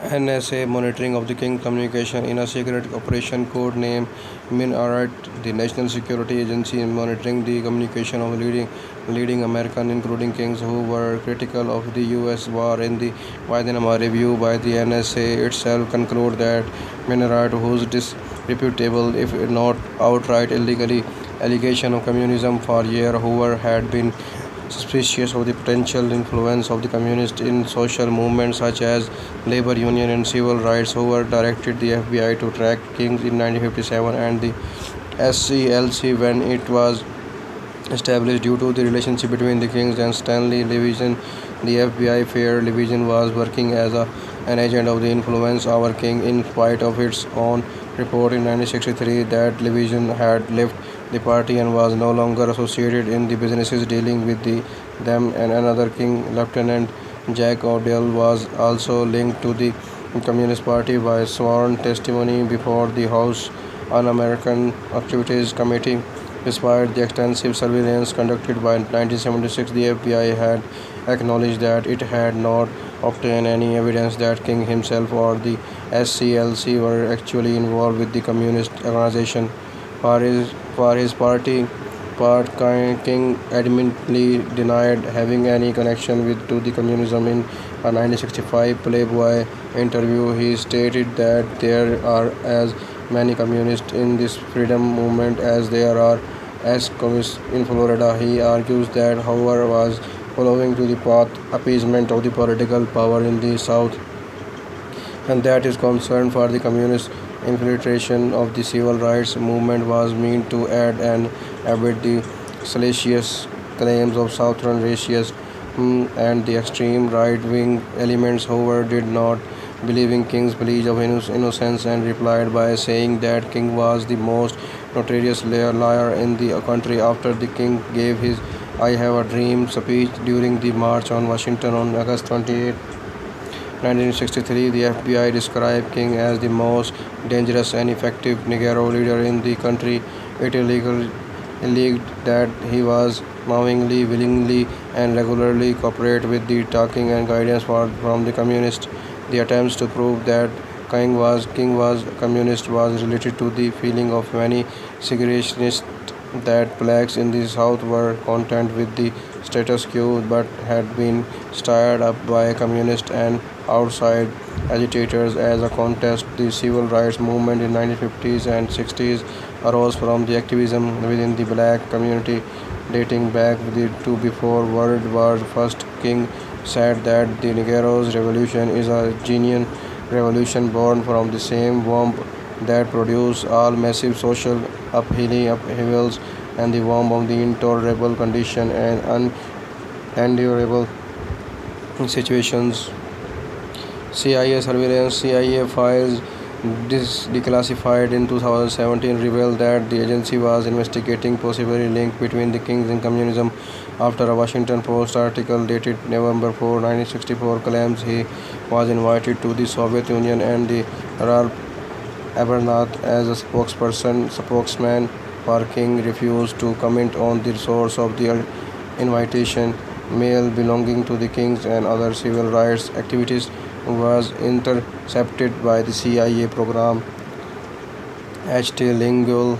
NSA monitoring of the King's communication in a secret operation code named MinAlert. The National Security Agency monitoring the communication of leading Americans, including kings who were critical of the U.S. war in the Biden review by the NSA itself conclude that MinAlert, whose disreputable, if not outright illegally, allegation of communism for years, Hoover had been suspicious of the potential influence of the communists in social movements such as labor union and civil rights. Hoover directed the FBI to track King in 1957 and the SCLC when it was established due to the relationship between the Kings and Stanley Division. The FBI Fair Division was working as an agent of the influence our King in spite of its own report in 1963 that division had left the party and was no longer associated in the businesses dealing with them, and another King, Lieutenant Jack Odell, was also linked to the Communist Party by sworn testimony before the House Un-American Activities Committee. Despite the extensive surveillance conducted by 1976, the FBI had acknowledged that it had not obtained any evidence that King himself or the SCLC were actually involved with the communist organization. For his part, King adamantly denied having any connection to the communism. In a 1965 Playboy interview, he stated that there are as many communists in this freedom movement as there are as communists in Florida. He argues that Hoover was following to the path appeasement of the political power in the South, and that his concern for the communist infiltration of the civil rights movement was meant to add and abet the salacious claims of Southern racists and the extreme right-wing elements. Hoover did not believe in King's plea of innocence and replied by saying that King was the most notorious liar in the country after the King gave his "I Have a Dream" speech during the March on Washington on August 28, 1963. The FBI described King as the most dangerous and effective Negro leader in the country. It alleged that he was knowingly, willingly, and regularly cooperate with the talking and guidance from the communists. The attempts to prove that King was communist was related to the feeling of many segregationists that blacks in the South were content with the status quo but had been stirred up by communists and outside agitators. As a contrast, the civil rights movement in 1950s and 60s arose from the activism within the black community dating back to before World War I. King said that the Negroes' revolution is a genuine revolution born from the same womb that produced all massive social upheavals and the womb of the intolerable condition and unendurable situations. CIA surveillance. CIA files declassified in 2017 revealed that the agency was investigating possible link between the Kings and communism after a Washington Post article dated November 4, 1964 claims he was invited to the Soviet Union, and the Ralph Abernathy as a spokesman for King refused to comment on the source of the invitation. Mail belonging to the Kings and other civil rights activities was intercepted by the CIA program HT Lingual